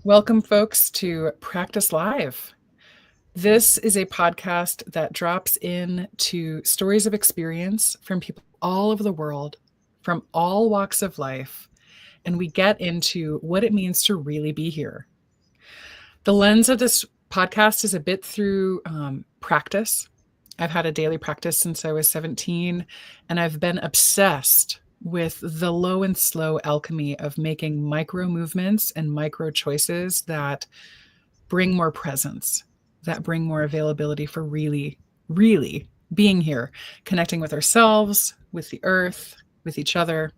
Welcome, folks, to Practice Live. This is a podcast that drops into stories of experience from people all over the world, from all walks of life, and we get into what it means to really be here. The lens of this podcast is a bit through practice. I've had a daily practice since I was 17, and I've been obsessed with the low and slow alchemy of making micro movements and micro choices that bring more presence, that bring more availability for really, really being here, connecting with ourselves, with the earth, with each other.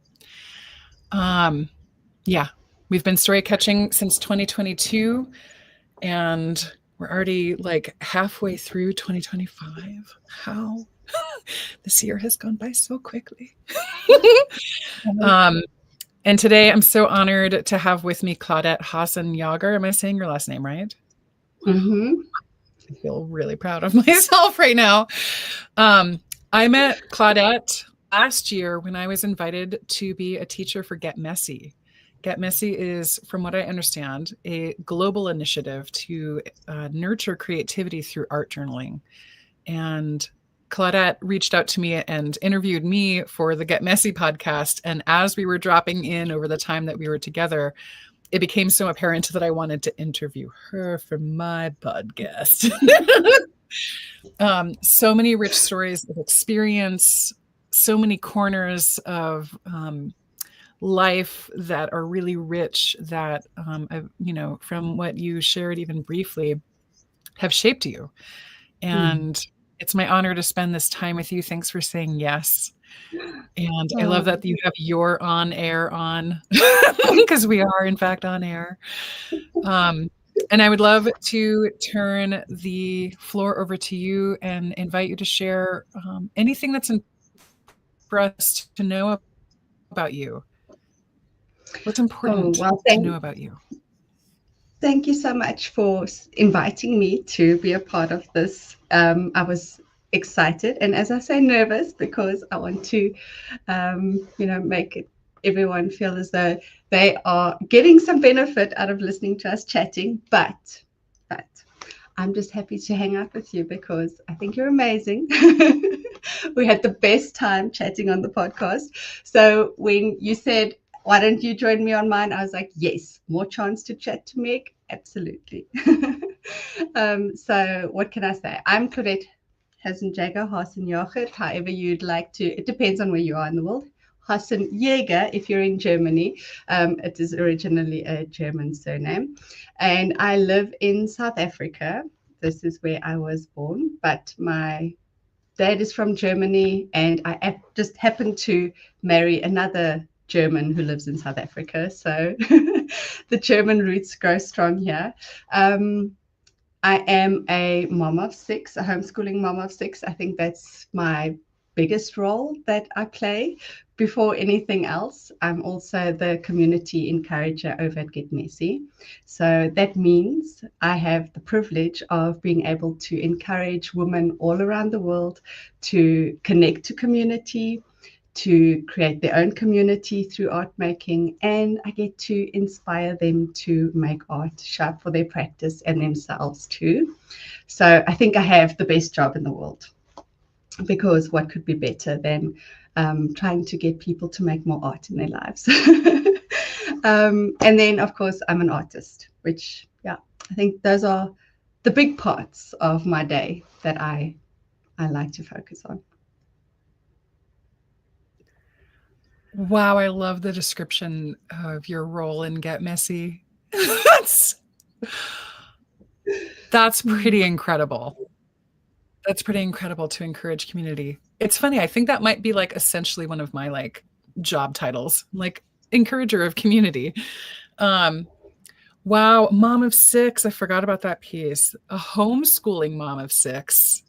We've been story catching since 2022, and we're already like halfway through 2025. How this year has gone by so quickly. And today I'm so honored to have with me Claudette Hasenjager. Am I saying your last name right? Mm-hmm. I feel really proud of myself right now. I met Claudette last year when I was invited to be a teacher for Get Messy. Get Messy is, from what I understand, a global initiative to nurture creativity through art journaling. And Claudette reached out to me and interviewed me for the Get Messy podcast. And as we were dropping in over the time that we were together, it became so apparent that I wanted to interview her for my podcast. So many rich stories of experience, so many corners of life that are really rich that, from what you shared even briefly, have shaped you. And it's my honor to spend this time with you. Thanks for saying yes. And I love that you have your on air on, because we are in fact on air. And I would love to turn the floor over to you and invite you to share anything that's for us to know about you. What's important to know about you? Thank you so much for inviting me to be a part of this. I was excited and, as I say, nervous because I want to, make everyone feel as though they are getting some benefit out of listening to us chatting. But I'm just happy to hang out with you because I think you're amazing. We had the best time chatting on the podcast. So when you said, why don't you join me on mine? I was like, yes, more chance to chat to Meg. Absolutely. So what can I say? I'm Claudette Hasenjager, however you'd like to. It depends on where you are in the world. Hasenjager, if you're in Germany. It is originally a German surname. And I live in South Africa. This is where I was born, but my dad is from Germany, and I just happened to marry another German who lives in South Africa. So the German roots grow strong here. I am a mom of six, a homeschooling mom of six. I think that's my biggest role that I play. Before anything else, I'm also the community encourager over at Get Messy. So that means I have the privilege of being able to encourage women all around the world to connect to community, to create their own community through art making, and I get to inspire them to make art, show up for their practice and themselves too. So I think I have the best job in the world, because what could be better than trying to get people to make more art in their lives? And then, of course, I'm an artist, which, I think those are the big parts of my day that I like to focus on. Wow, I love the description of your role in Get Messy. That's pretty incredible. That's pretty incredible to encourage community. It's funny. I think that might be like essentially one of my like job titles, like encourager of community. Wow. Mom of six. I forgot about that piece. A homeschooling mom of six.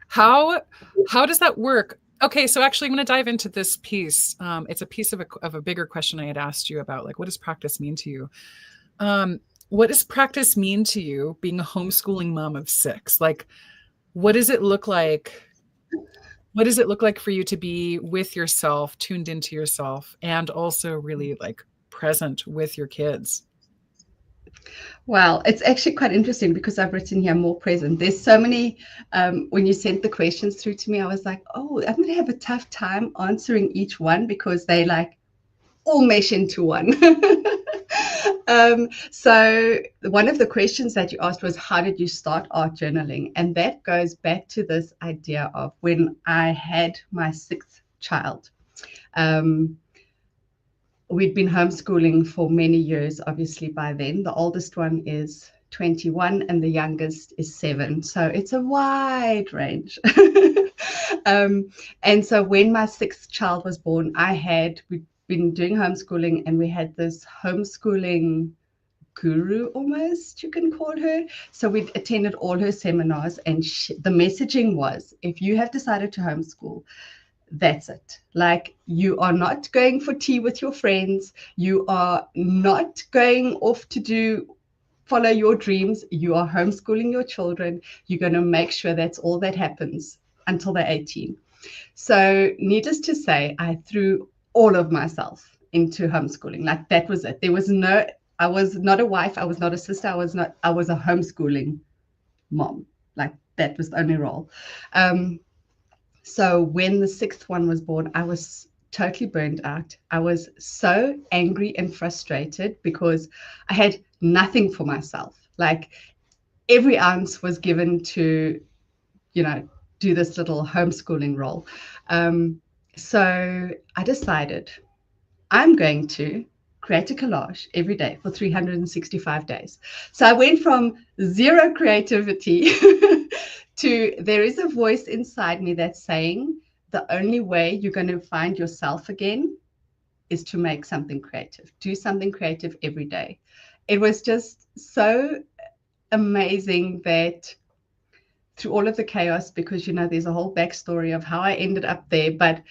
How does that work? Okay. So actually I'm going to dive into this piece. It's a piece of a bigger question I had asked you about, like, what does practice mean to you? What does practice mean to you being a homeschooling mom of six? Like, what does it look like? What does it look like for you to be with yourself, tuned into yourself, and also really like present with your kids? Well, it's actually quite interesting because I've written here more present. There's so many, when you sent the questions through to me, I was like, oh, I'm going to have a tough time answering each one because they like all mesh into one. So one of the questions that you asked was, how did you start art journaling? And that goes back to this idea of when I had my sixth child. Um, we'd been homeschooling for many years, obviously, by then. The oldest one is 21 and the youngest is 7. So it's a wide range. And so when my sixth child was born, we'd been doing homeschooling, and we had this homeschooling guru, almost, you can call her. So we'd attended all her seminars, and the messaging was, if you have decided to homeschool, that's it. Like, you are not going for tea with your friends. You are not going off to follow your dreams. You are homeschooling your children. You're going to make sure that's all that happens until they're 18. So needless to say, I threw all of myself into homeschooling. Like, that was it. I was not a wife. I was not a sister. I was a homeschooling mom. Like, that was the only role. So when the sixth one was born, I was totally burned out. I was so angry and frustrated because I had nothing for myself. Like, every ounce was given to, do this little homeschooling role. So I decided I'm going to create a collage every day for 365 days. So I went from zero creativity to, there is a voice inside me that's saying the only way you're going to find yourself again is to make something creative. Do something creative every day. It was just so amazing that through all of the chaos, because, there's a whole backstory of how I ended up there, but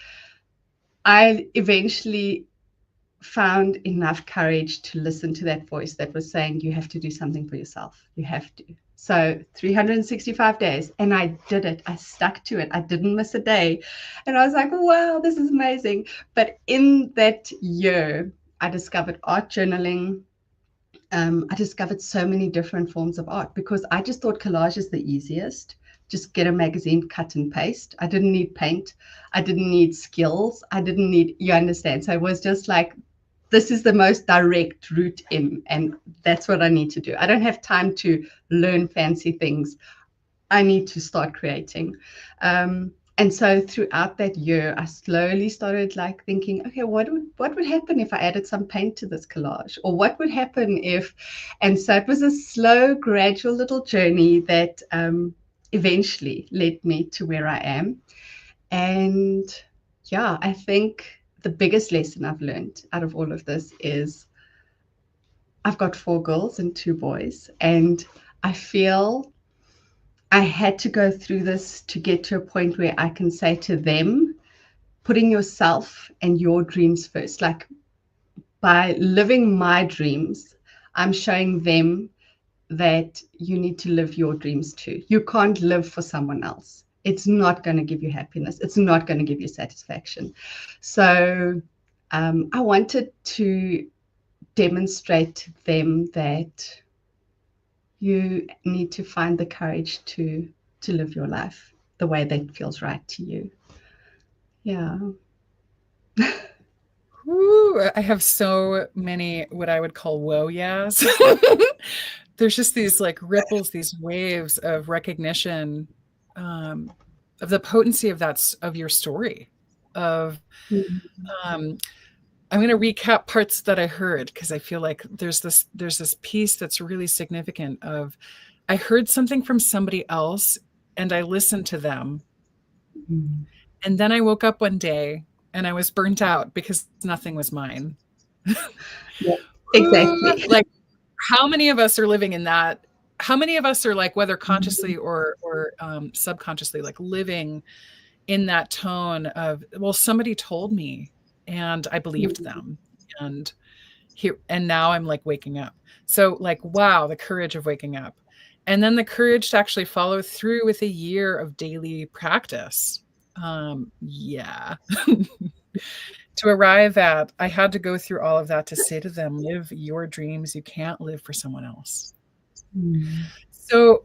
I eventually found enough courage to listen to that voice that was saying, you have to do something for yourself. You have to. So 365 days, and I did it. I stuck to it. I didn't miss a day. And I was like, wow, this is amazing. But in that year, I discovered art journaling. I discovered so many different forms of art because I just thought collage is the easiest. Just get a magazine, cut and paste. I didn't need paint. I didn't need skills. You understand? So it was just like, this is the most direct route in, and that's what I need to do. I don't have time to learn fancy things. I need to start creating. And so throughout that year, I slowly started like thinking, okay, what would happen if I added some paint to this collage? Or what would happen if, and so it was a slow, gradual little journey that eventually led me to where I am. And yeah, I think the biggest lesson I've learned out of all of this is I've got 4 girls and 2 boys, and I feel I had to go through this to get to a point where I can say to them, putting yourself and your dreams first. Like, by living my dreams, I'm showing them that you need to live your dreams too. You can't live for someone else. It's not going to give you happiness. It's not going to give you satisfaction. So I wanted to demonstrate to them that you need to find the courage to live your life the way that feels right to you. Yeah. Ooh, I have so many what I would call whoa yeahs. There's just these like ripples, these waves of recognition of the potency of your story. Of I'm going to recap parts that I heard because I feel like there's this piece that's really significant of, I heard something from somebody else and I listened to them. And then I woke up one day and I was burnt out because nothing was mine. Yeah, exactly. Like, how many of us are living in that? How many of us are like, whether consciously or subconsciously, like living in that tone of, well, somebody told me and I believed them. And now I'm like waking up. So like, wow, the courage of waking up. And then the courage to actually follow through with a year of daily practice. Yeah. to arrive at, I had to go through all of that to say to them, live your dreams. You can't live for someone else. So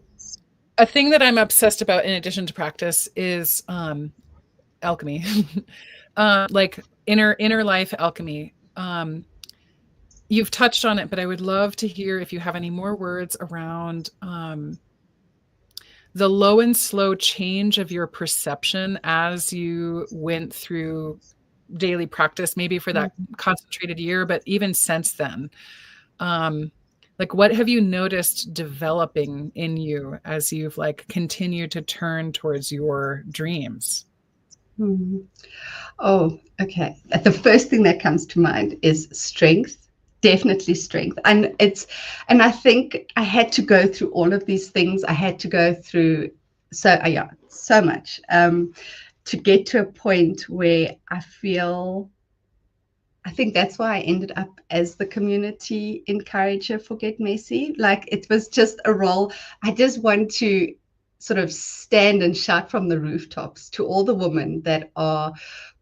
a thing that I'm obsessed about in addition to practice is alchemy, like inner life alchemy. You've touched on it, but I would love to hear if you have any more words around the low and slow change of your perception as you went through daily practice, maybe for that concentrated year, but even since then. Like, what have you noticed developing in you as you've like continued to turn towards your dreams? Oh, okay. The first thing that comes to mind is strength. Definitely strength. And I think I had to go through all of these things. I had to go through so much to get to a point where I think that's why I ended up as the community encourager for Get Messy. Like, it was just a role. I just want to sort of stand and shout from the rooftops to all the women that are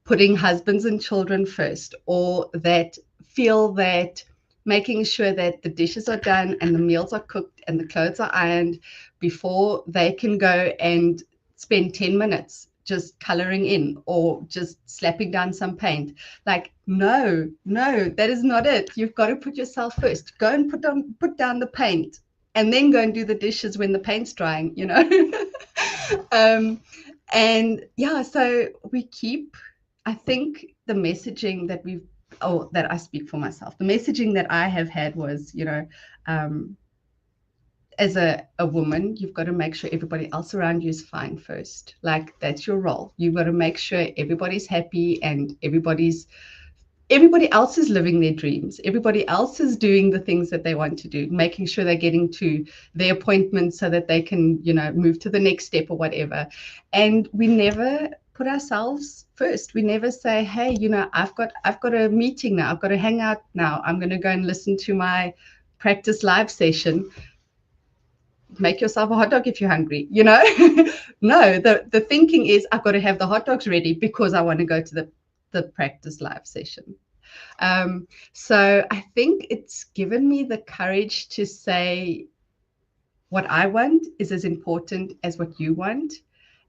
putting husbands and children first, or that feel that making sure that the dishes are done and the meals are cooked and the clothes are ironed before they can go and spend 10 minutes just coloring in or just slapping down some paint. Like, no, that is not it. You've got to put yourself first. Go and put down the paint and then go and do the dishes when the paint's drying, you know. And yeah, so we keep, I think the messaging that that I speak for myself, the messaging that I have had was, you know, as a woman, you've got to make sure everybody else around you is fine first. Like, that's your role. You've got to make sure everybody's happy and everybody else is living their dreams. Everybody else is doing the things that they want to do, making sure they're getting to their appointments so that they can, you know, move to the next step or whatever. And we never put ourselves first. We never say, hey, you know, I've got a meeting now. I've got to hang out now. I'm going to go and listen to my practice live session. Make yourself a hot dog if you're hungry, you know. No, the thinking is, I've got to have the hot dogs ready because I want to go to the practice live session. So I think it's given me the courage to say what I want is as important as what you want.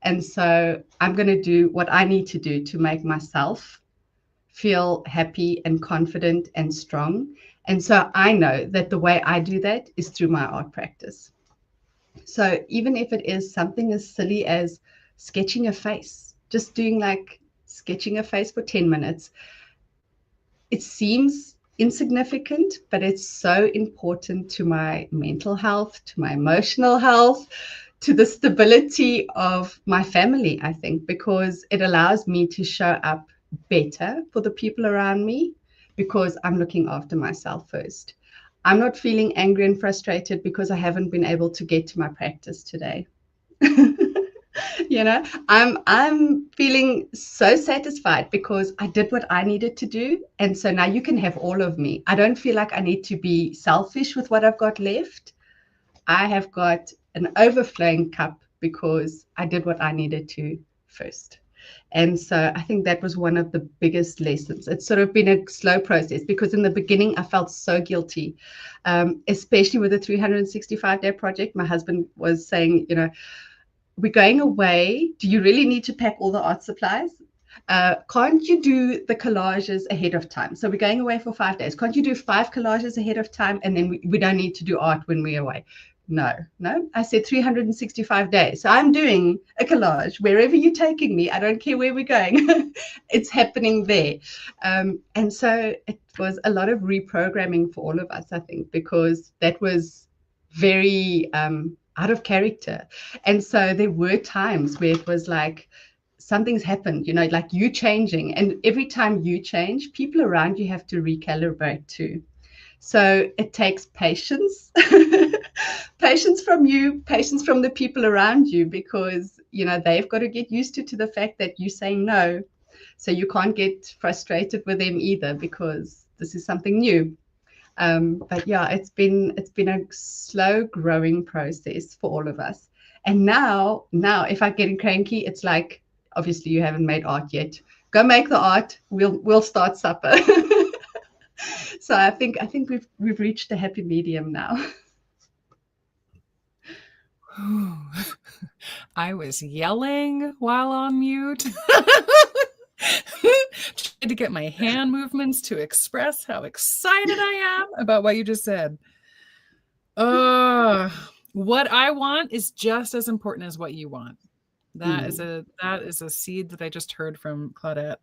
And so I'm going to do what I need to do to make myself feel happy and confident and strong. And so I know that the way I do that is through my art practice. So even if it is something as silly as sketching a face, just doing like sketching a face for 10 minutes, it seems insignificant, but it's so important to my mental health, to my emotional health, to the stability of my family, I think, because it allows me to show up better for the people around me because I'm looking after myself first. I'm not feeling angry and frustrated because I haven't been able to get to my practice today. You know, I'm feeling so satisfied because I did what I needed to do. And so now you can have all of me. I don't feel like I need to be selfish with what I've got left. I have got an overflowing cup because I did what I needed to first. And so I think that was one of the biggest lessons. It's sort of been a slow process because in the beginning I felt so guilty, especially with the 365-day project. My husband was saying, you know, we're going away. Do you really need to pack all the art supplies? Can't you do the collages ahead of time? So we're going away for 5 days. Can't you do 5 collages ahead of time? And then we don't need to do art when we're away. No. I said 365 days. So I'm doing a collage wherever you're taking me. I don't care where we're going. It's happening there. And so it was a lot of reprogramming for all of us, I think, because that was very out of character. And so there were times where it was like, something's happened, you know, like you changing. And every time you change, people around you have to recalibrate too. So it takes patience, patience from you, patience from the people around you, because, you know, they've got to get used to the fact that you're saying no. So you can't get frustrated with them either because this is something new. But yeah, it's been a slow growing process for all of us. And now if I'm getting cranky, it's like, obviously you haven't made art yet. go make the art. We'll start supper. So I think we've reached a happy medium now. I was yelling while on mute. Trying to get my hand movements to express how excited I am about what you just said. What I want is just as important as what you want. That is a seed that I just heard from Claudette.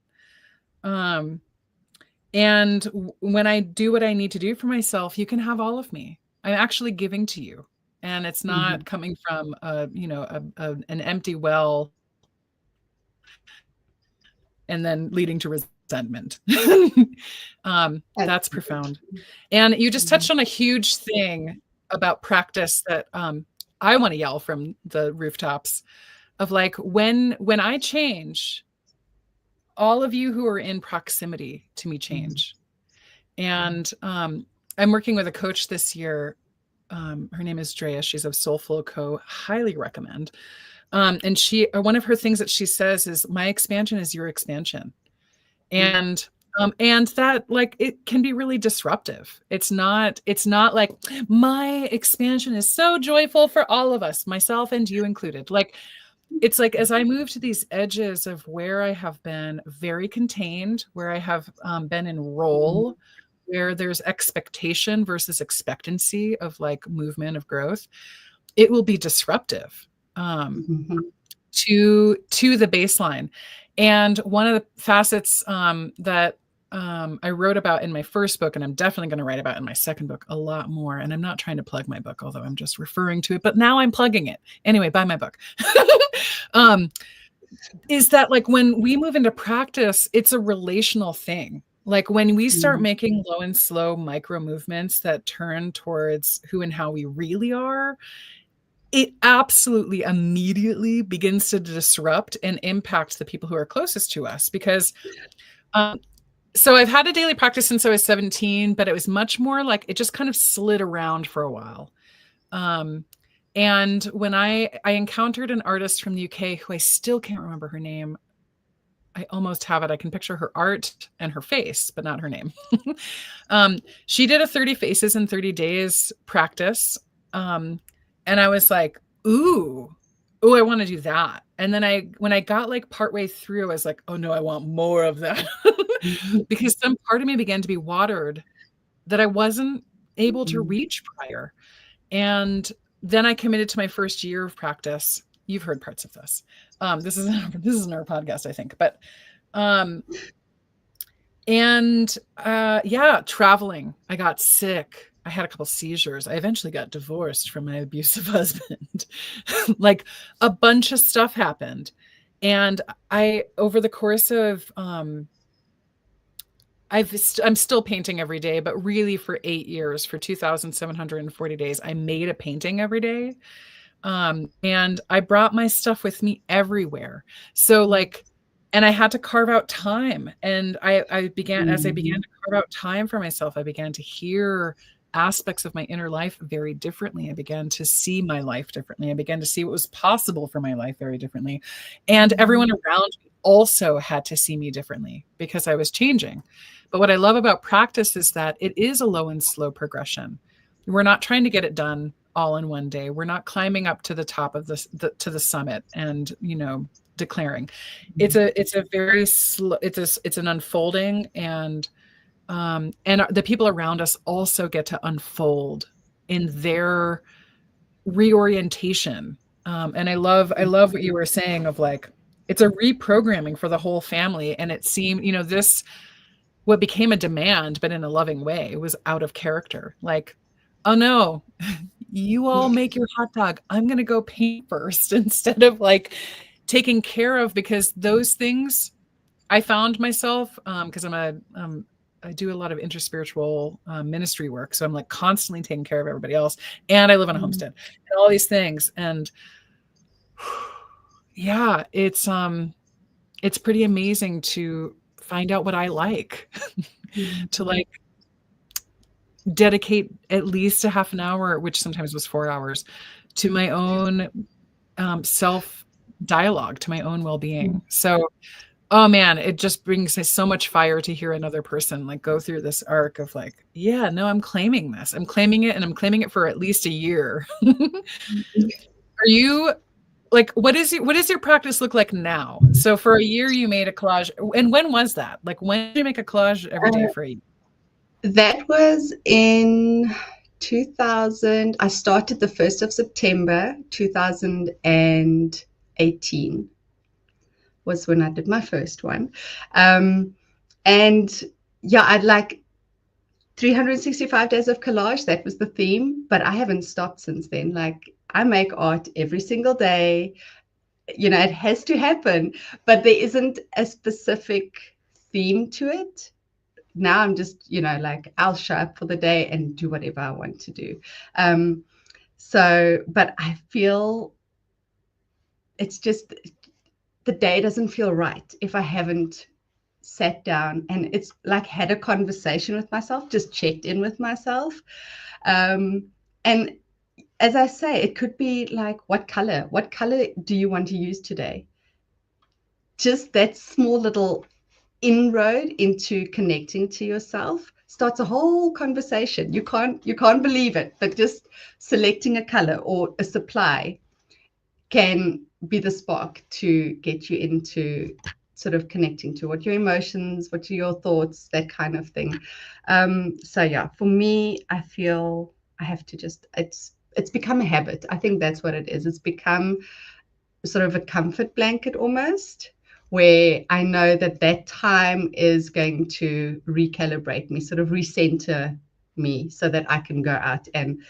And when I do what I need to do for myself, you can have all of me. I'm actually giving to you, and it's not coming from an empty well and then leading to resentment. That's profound. And you just touched on a huge thing about practice that I want to yell from the rooftops of like, when I change, all of you who are in proximity to me change. And I'm working with a coach this year. Her name is Drea. She's of Soulflow Co. Highly recommend. And one of her things that she says is, my expansion is your expansion. And that, like, it can be really disruptive. It's not like, my expansion is so joyful for all of us, myself and you included. Like, it's like, as I move to these edges of where I have been very contained, where I have been in role, where there's expectation versus expectancy of like movement of growth, it will be disruptive to the baseline. And one of the facets that I wrote about in my first book, and I'm definitely going to write about in my second book a lot more. And I'm not trying to plug my book, although I'm just referring to it, but now I'm plugging it. Anyway, buy my book. Is that like, when we move into practice, it's a relational thing. Like, when we start making low and slow micro movements that turn towards who and how we really are, it absolutely immediately begins to disrupt and impact the people who are closest to us. Because so I've had a daily practice since I was 17, but it was much more like, it just kind of slid around for a while. And when I encountered an artist from the UK who I still can't remember her name. I almost have it. I can picture her art and her face, but not her name. She did a 30 faces in 30 days practice. And I was like, ooh, I want to do that. And then when I got like partway through, I was like, oh no, I want more of that. Because some part of me began to be watered that I wasn't able to reach prior. And then I committed to my first year of practice. You've heard parts of this. This isn't our podcast, I think, but traveling. I got sick. I had a couple seizures. I eventually got divorced from my abusive husband. Like, a bunch of stuff happened. And over the course of, I'm still painting every day, but really for 8 years, for 2,740 days, I made a painting every day. And I brought my stuff with me everywhere. So like, and I had to carve out time. And as I began to carve out time for myself, I began to hear aspects of my inner life very differently. I began to see my life differently. I began to see what was possible for my life very differently. And everyone around me also had to see me differently because I was changing. But what I love about practice is that it is a low and slow progression. We're not trying to get it done all in one day. We're not climbing up to the top of to the summit and, declaring. It's a very slow, it's an unfolding, and the people around us also get to unfold in their reorientation. And I love what you were saying of like, it's a reprogramming for the whole family. And it seemed, what became a demand, but in a loving way, it was out of character. Like, oh no, you all make your hot dog. I'm going to go paint first, instead of like taking care of, because those things I found myself, because I do a lot of interspiritual ministry work. So I'm like constantly taking care of everybody else. And I live on a homestead and all these things. And yeah, it's pretty amazing to find out what I like, to like dedicate at least a half an hour, which sometimes was 4 hours, to my own self dialogue, to my own well-being. So Oh man, it just brings me so much fire to hear another person like go through this arc of like, yeah, no, I'm claiming this. I'm claiming it, and I'm claiming it for at least a year. Are you like, what does your practice look like now? So for a year you made a collage, and when was that? Like, when did you make a collage every day for a year? That was in 2000. I started the 1st of September 2018 was when I did my first one. And yeah, I'd like 365 days of collage. That was the theme, but I haven't stopped since then. Like, I make art every single day. You know, it has to happen, but there isn't a specific theme to it. Now I'm just, you know, like, I'll show up for the day and do whatever I want to do. But I feel it's just the day doesn't feel right if I haven't sat down and it's like had a conversation with myself, just checked in with myself. And as I say, it could be like, what color do you want to use today? Just that small little inroad into connecting to yourself starts a whole conversation. You can't believe it, but just selecting a color or a supply can be the spark to get you into sort of connecting to what your emotions, what are your thoughts, that kind of thing. So yeah, for me, I feel I have to just, it's become a habit. I think that's what it is. It's become sort of a comfort blanket almost, where I know that that time is going to recalibrate me, sort of recenter me, so that I can go out. And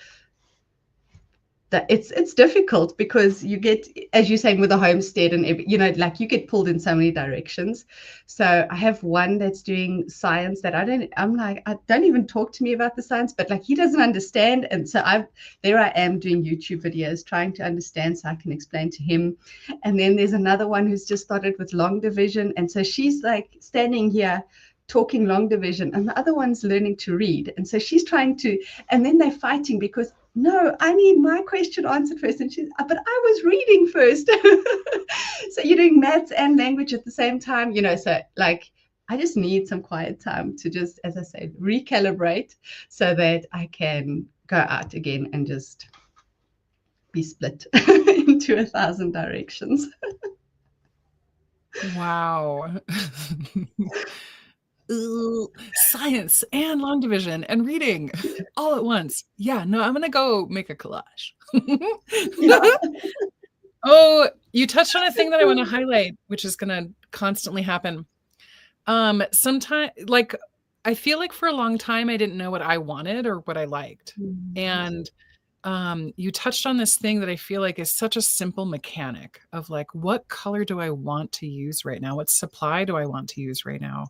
that it's difficult because you get, as you're saying, with a homestead and you know, like, you get pulled in so many directions. So I have one that's doing science that I'm like, I don't even talk to me about the science, but like, he doesn't understand. And so I am doing YouTube videos trying to understand so I can explain to him. And then there's another one who's just started with long division, and so she's like standing here talking long division, and the other one's learning to read, and so she's trying to, and then they're fighting because, no, I need my question answered first. And she's, but I was reading first. So you're doing maths and language at the same time, you know, so like, I just need some quiet time to just, as I said, recalibrate so that I can go out again and just be split into 1,000 directions. Wow. Ooh, science and long division and reading all at once. Yeah, no, I'm gonna go make a collage. Yeah. Oh, you touched on a thing that I want to highlight, which is gonna constantly happen. Sometimes, like, I feel like for a long time I didn't know what I wanted or what I liked. And you touched on this thing that I feel like is such a simple mechanic of like, what color do I want to use right now? What supply do I want to use right now?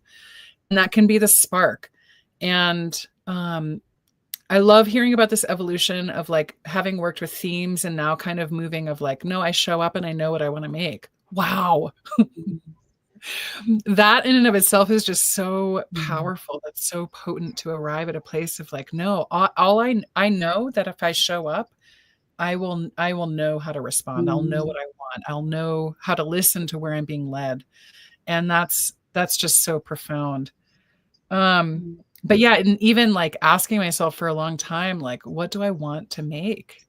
And that can be the spark. And I love hearing about this evolution of like having worked with themes and now kind of moving of like, no, I show up and I know what I want to make. Wow. That in and of itself is just so powerful. That's so potent to arrive at a place of like, no, all I know that if I show up, I will know how to respond. I'll know what I want. I'll know how to listen to where I'm being led. And that's just so profound. But yeah, and even like asking myself for a long time, like, what do I want to make?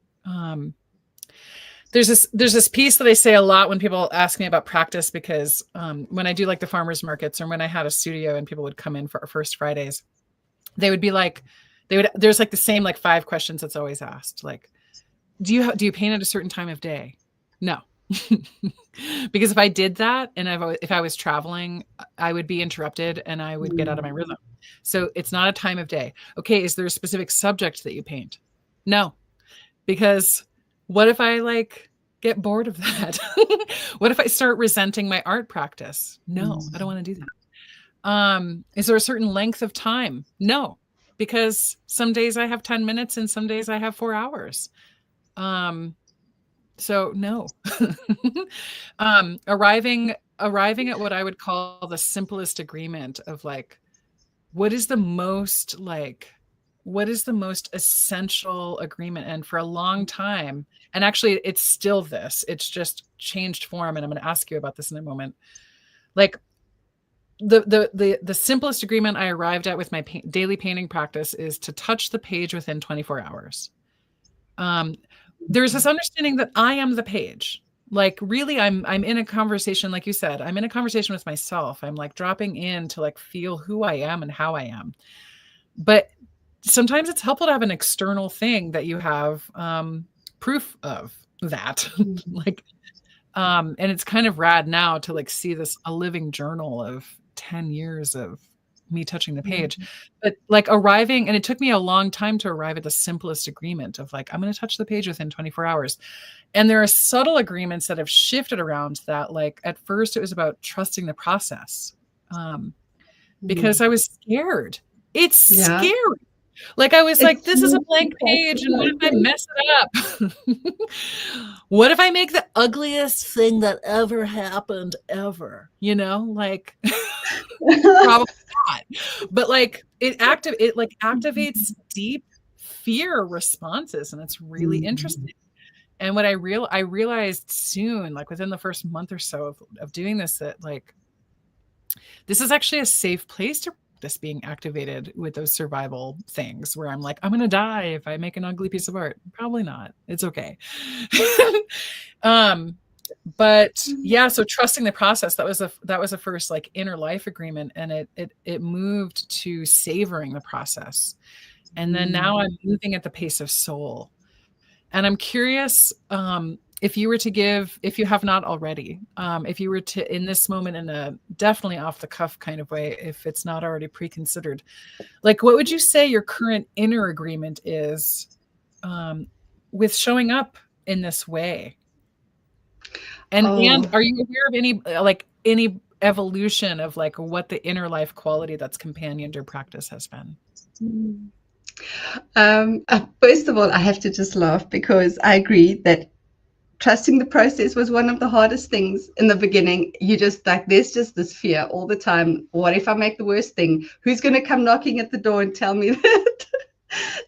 There's this piece that I say a lot when people ask me about practice, because when I do like the farmers markets or when I had a studio and people would come in for our first Fridays, they would be like, there's like the same like 5 questions that's always asked. Like, do you paint at a certain time of day? No. Because if I did that and if I was traveling, I would be interrupted and I would get out of my rhythm. So it's not a time of day. Okay, is there a specific subject that you paint? No. Because what if I like get bored of that? What if I start resenting my art practice? No, I don't want to do that. Is there a certain length of time? No, because some days I have 10 minutes and some days I have 4 hours. So no. Arriving at what I would call the simplest agreement of like, what is the most essential agreement? And for a long time, and actually it's still this, it's just changed form. And I'm going to ask you about this in a moment. Like, the simplest agreement I arrived at with my daily painting practice is to touch the page within 24 hours. There's this understanding that I am the page. Like, really, I'm in a conversation, like you said, I'm in a conversation with myself. I'm like dropping in to like feel who I am and how I am. But sometimes it's helpful to have an external thing that you have proof of that. Like, and it's kind of rad now to like see this, a living journal of 10 years of me touching the page. But like arriving, and it took me a long time to arrive at the simplest agreement of like, I'm going to touch the page within 24 hours. And there are subtle agreements that have shifted around that. Like at first it was about trusting the process, because I was scared. It's scary. Like I was like, this is a blank page, and what if I mess it up? What if I make the ugliest thing that ever happened ever? You know, like probably not. But like it activates deep fear responses, and it's really interesting. And what I realized soon, like within the first month or so of doing this, that like this is actually a safe place to this being activated with those survival things where I'm like, I'm going to die if I make an ugly piece of art. Probably not. It's okay. But yeah, so trusting the process, that was a first like inner life agreement. And it moved to savoring the process. And then now I'm moving at the pace of soul. And I'm curious, if you were to give, if you have not already, if you were to, in this moment, in a definitely off the cuff kind of way, if it's not already pre-considered, like, what would you say your current inner agreement is with showing up in this way? And are you aware of any evolution of like what the inner life quality that's companioned your practice has been? First of all, I have to just laugh because I agree that trusting the process was one of the hardest things in the beginning. You just like, there's just this fear all the time. What if I make the worst thing? Who's going to come knocking at the door and tell me that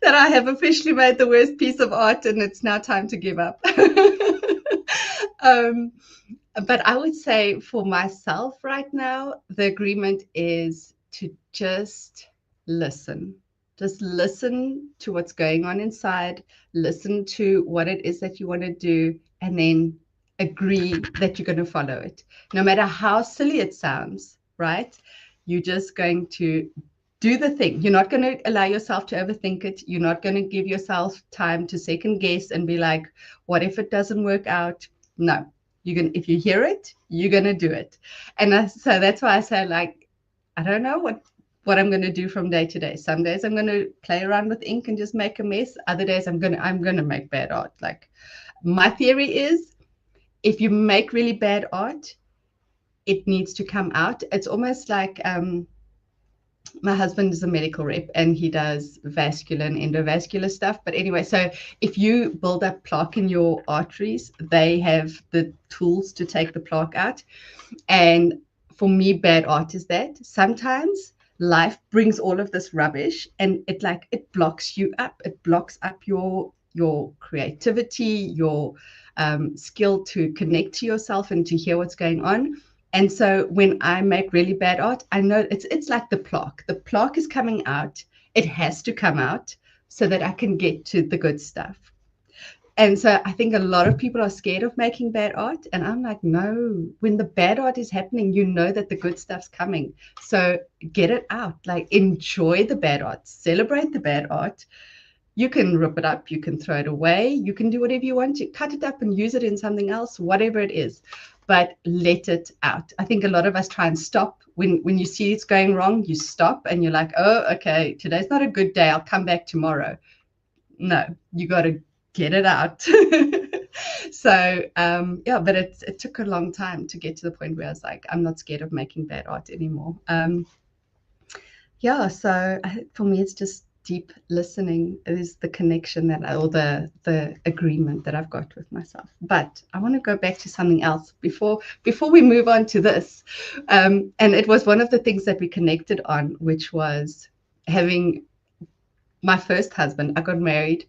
that I have officially made the worst piece of art and it's now time to give up? But I would say for myself right now, the agreement is to just listen. Just listen to what's going on inside, listen to what it is that you want to do, and then agree that you're going to follow it. No matter how silly it sounds, right? You're just going to do the thing. You're not going to allow yourself to overthink it. You're not going to give yourself time to second guess and be like, what if it doesn't work out? No, if you hear it, you're going to do it. And so that's why I say, like, I don't know what I'm going to do from day to day. Some days I'm going to play around with ink and just make a mess. Other days I'm going to make bad art. Like, my theory is, if you make really bad art, it needs to come out. It's almost like my husband is a medical rep and he does vascular and endovascular stuff. But anyway, so if you build up plaque in your arteries, they have the tools to take the plaque out. And for me, bad art is that sometimes life brings all of this rubbish and it blocks you up. It blocks up your creativity, your skill to connect to yourself and to hear what's going on. And so when I make really bad art, I know it's like the plaque. The plaque is coming out. It has to come out so that I can get to the good stuff. And so I think a lot of people are scared of making bad art. And I'm like, no, when the bad art is happening, you know that the good stuff's coming. So get it out, like enjoy the bad art, celebrate the bad art. You can rip it up, you can throw it away, you can do whatever you want to, cut it up and use it in something else, whatever it is, but let it out. I think a lot of us try and stop. When you see it's going wrong, you stop and you're like, oh, okay, today's not a good day, I'll come back tomorrow. No, you got to get it out. So yeah, but it took a long time to get to the point where I was like, I'm not scared of making bad art anymore. Yeah, so for me, it's just deep listening is the connection or the agreement that I've got with myself. But I want to go back to something else before we move on to this. And it was one of the things that we connected on, which was having my first husband. I got married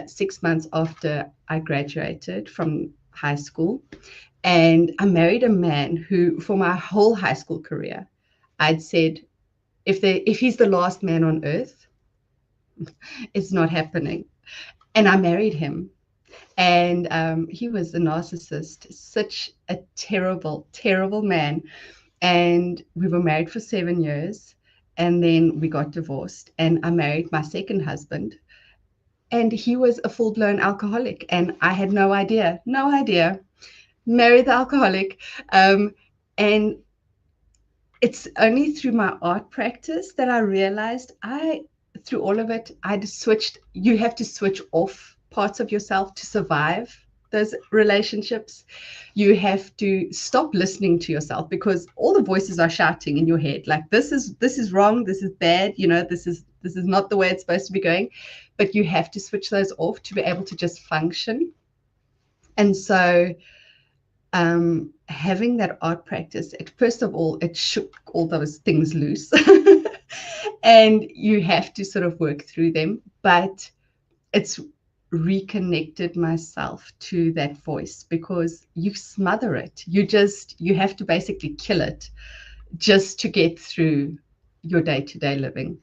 6 months after I graduated from high school. And I married a man who, for my whole high school career, I'd said, if he's the last man on earth, it's not happening. And I married him. And he was a narcissist, such a terrible, terrible man. And we were married for 7 years. And then we got divorced. And I married my second husband. And he was a full-blown alcoholic. And I had no idea. Married the alcoholic. And it's only through my art practice that I realized through all of it, I just switched. You have to switch off parts of yourself to survive those relationships. You have to stop listening to yourself, because all the voices are shouting in your head, like, this is wrong, this is bad, this is not the way it's supposed to be going. But you have to switch those off to be able to just function. And so having that art practice, first of all, it shook all those things loose. And you have to sort of work through them. But it's reconnected myself to that voice, because you smother it. You have to basically kill it just to get through your day-to-day living.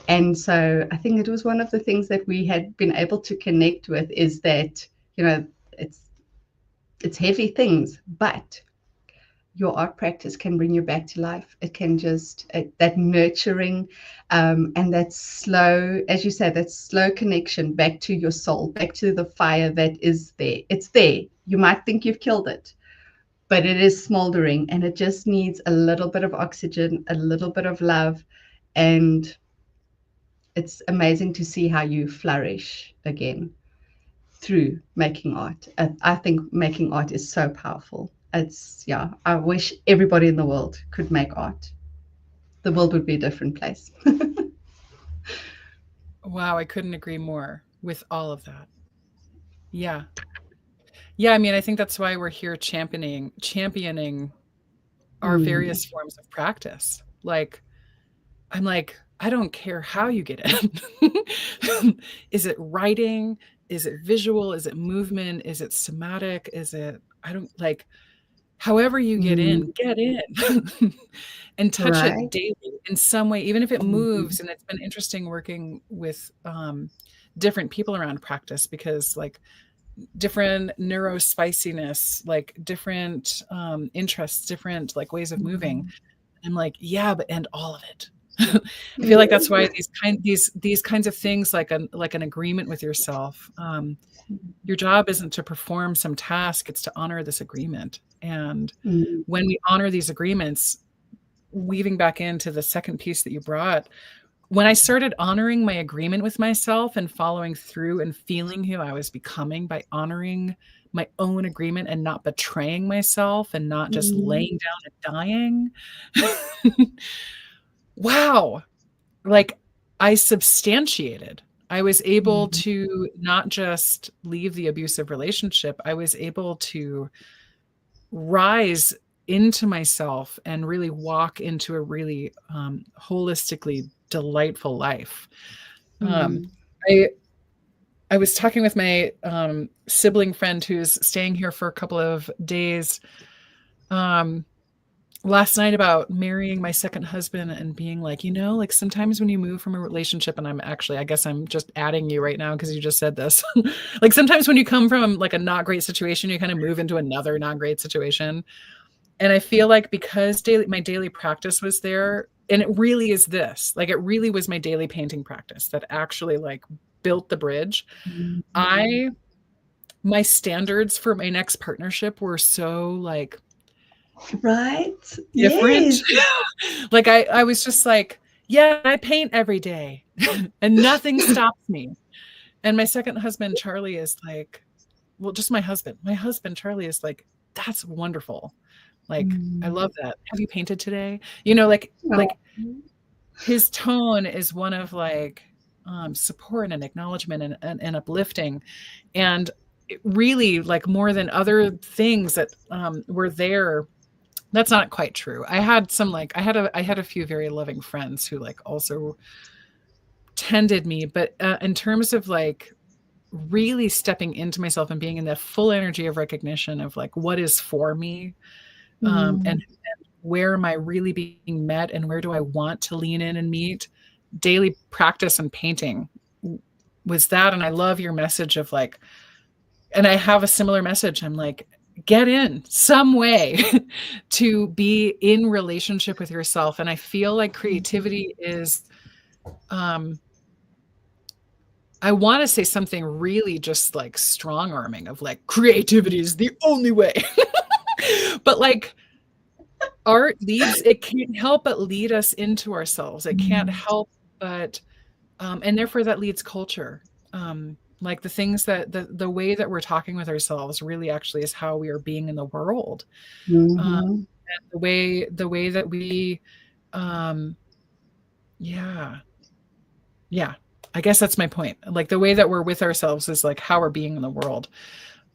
And so I think it was one of the things that we had been able to connect with, is that, it's heavy things, but your art practice can bring you back to life. It can just, that nurturing and that slow, as you say, that slow connection back to your soul, back to the fire that is there. It's there. You might think you've killed it, but it is smoldering, and it just needs a little bit of oxygen, a little bit of love. And it's amazing to see how you flourish again through making art. I think making art is so powerful. I wish everybody in the world could make art. The world would be a different place. Wow, I couldn't agree more with all of that. Yeah. Yeah, I mean, I think that's why we're here championing our various forms of practice. Like, I'm like, I don't care how you get in. Is it writing? Is it visual? Is it movement? Is it somatic? However you get in and touch it daily in some way, even if it moves. And it's been interesting working with different people around practice, because like different neurospiciness, like different interests, different like ways of moving. I'm like, yeah, but and all of it. I feel like that's why these kinds of things, like an agreement with yourself. Your job isn't to perform some task; it's to honor this agreement. And when we honor these agreements, weaving back into the second piece that you brought, when I started honoring my agreement with myself and following through and feeling who I was becoming by honoring my own agreement and not betraying myself and not just laying down and dying. Wow. Like, I substantiated. I was able to not just leave the abusive relationship. I was able to rise into myself and really walk into a really holistically delightful life. I was talking with my sibling friend who's staying here for a couple of days last night about marrying my second husband and being like, like sometimes when you move from a relationship, and I guess I'm just adding you right now because you just said this, like sometimes when you come from like a not great situation, you kind of move into another not great situation. And I feel like because my daily practice was there, and it really is this, like it really was my daily painting practice that actually like built the bridge. My standards for my next partnership were so like different. Yes. Like I was just like, yeah, I paint every day and nothing stops me. And my second husband, Charlie, is like, well, just my husband, Charlie, is like, that's wonderful. Like, I love that. Have you painted today? Like his tone is one of like support and acknowledgement and uplifting. And it really, like, more than other things that were there. That's not quite true. I had a few very loving friends who like also tended me, but in terms of like really stepping into myself and being in that full energy of recognition of like what is for me, and where am I really being met and where do I want to lean in and meet, daily practice and painting was that. And I love your message of like, and I have a similar message. I'm like, get in some way to be in relationship with yourself. And I feel like creativity is, I want to say something really just like strong arming of like, creativity is the only way. But like, art leads, it can't help but lead us into ourselves. It can't help but, and therefore that leads culture. Like the things that the way that we're talking with ourselves really actually is how we are being in the world. And the way that we, yeah, I guess that's my point. Like the way that we're with ourselves is like how we're being in the world.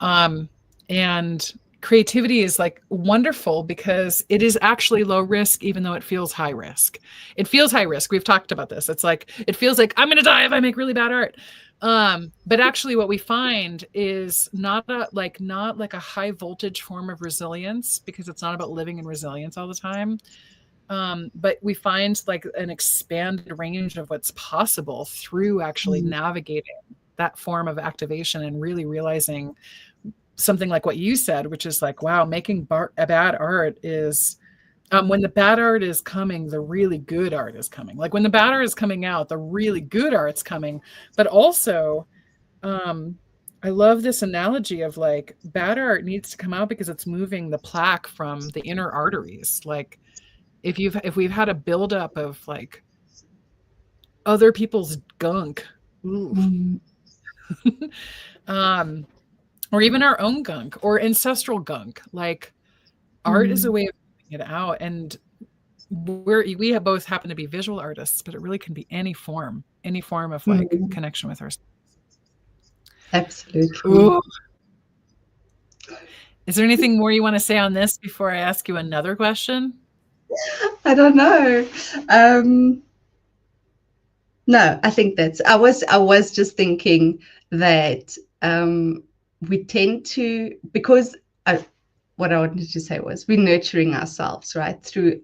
And creativity is like wonderful because it is actually low risk, even though it feels high risk. It feels high risk. We've talked about this. It's like, it feels like I'm going to die if I make really bad art. But actually what we find is not like a high voltage form of resilience, because it's not about living in resilience all the time. But we find like an expanded range of what's possible through actually navigating that form of activation and really realizing something like what you said, which is like, wow, making a bad art is, when the bad art is coming, the really good art is coming. Like when the bad art is coming out, the really good art's coming. But also, I love this analogy of like bad art needs to come out because it's moving the plaque from the inner arteries. Like if we've had a buildup of like other people's gunk, or even our own gunk or ancestral gunk, like art is a way of getting it out. And we have both happen to be visual artists, but it really can be any form of like connection with ourselves. Absolutely. Ooh. Is there anything more you want to say on this before I ask you another question? I don't know. No, I think I was just thinking that we tend to, because what I wanted to say was we're nurturing ourselves, right? Through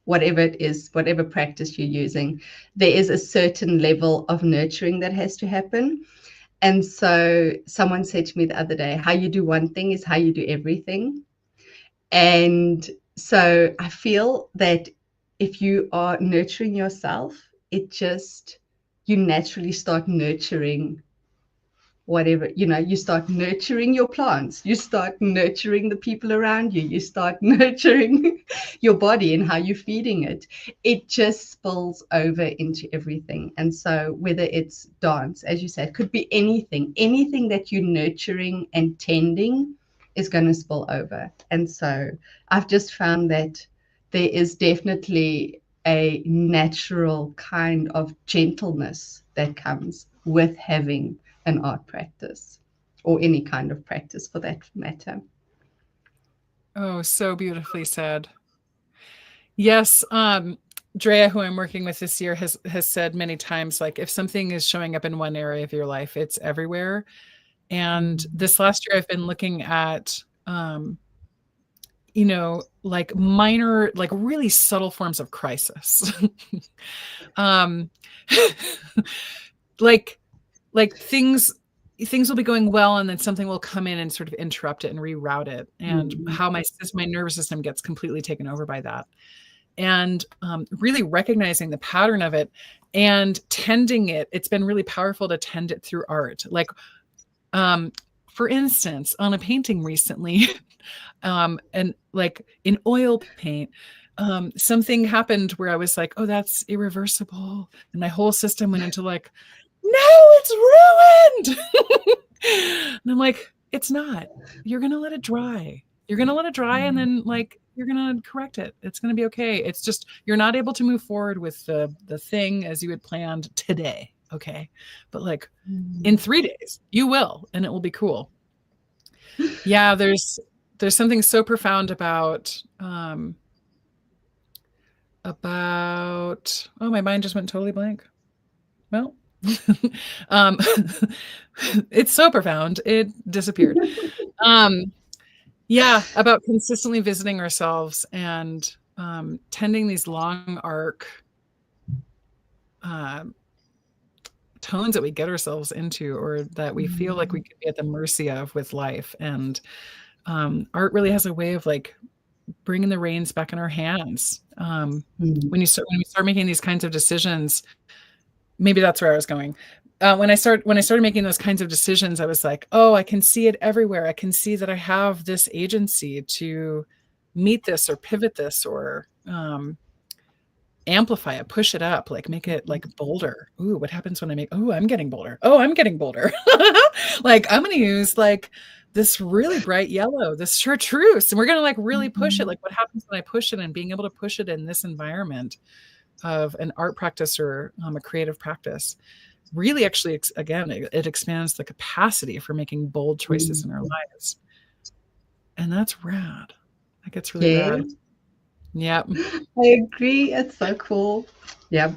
whatever it is, whatever practice you're using, there is a certain level of nurturing that has to happen. And so someone said to me the other day, how you do one thing is how you do everything. And so I feel that if you are nurturing yourself, you naturally start nurturing whatever, you start nurturing your plants, you start nurturing the people around you, you start nurturing your body and how you're feeding it. It just spills over into everything. And so whether it's dance, as you said, could be anything that you're nurturing and tending is going to spill over. And so I've just found that there is definitely a natural kind of gentleness that comes with having an art practice, or any kind of practice for that matter. Oh, so beautifully said. Yes. Drea, who I'm working with this year, has said many times, like, if something is showing up in one area of your life, it's everywhere. And this last year I've been looking at, like minor, like really subtle forms of crisis. Like things will be going well, and then something will come in and sort of interrupt it and reroute it, and how my nervous system gets completely taken over by that. And really recognizing the pattern of it and tending it. It's been really powerful to tend it through art. Like, for instance, on a painting recently, and like in oil paint, something happened where I was like, oh, that's irreversible. And my whole system went into like, no, it's ruined. And I'm like, it's not. You're going to let it dry. You're going to let it dry, and then like you're going to correct it. It's going to be okay. It's just you're not able to move forward with the thing as you had planned today. Okay. But like in 3 days, you will, and it will be cool. Yeah, there's something so profound about oh, my mind just went totally blank. Well, it's so profound it disappeared. Yeah, about consistently visiting ourselves and tending these long arc tones that we get ourselves into, or that we feel like we could be at the mercy of with life. And art really has a way of like bringing the reins back in our hands. When we start making these kinds of decisions, maybe that's where I was going. When I started making those kinds of decisions, I was like, oh, I can see it everywhere. I can see that I have this agency to meet this or pivot this or amplify it, push it up, like make it like bolder. Ooh, what happens when I make, oh, I'm getting bolder. Oh, I'm getting bolder. Like I'm going to use like this really bright yellow, this chartreuse, and we're going to like really push it. Like what happens when I push it, and being able to push it in this environment of an art practice or a creative practice really actually, again, it expands the capacity for making bold choices in our lives. And that's rad. That gets really rad. Yep. I agree. It's so cool. Yep.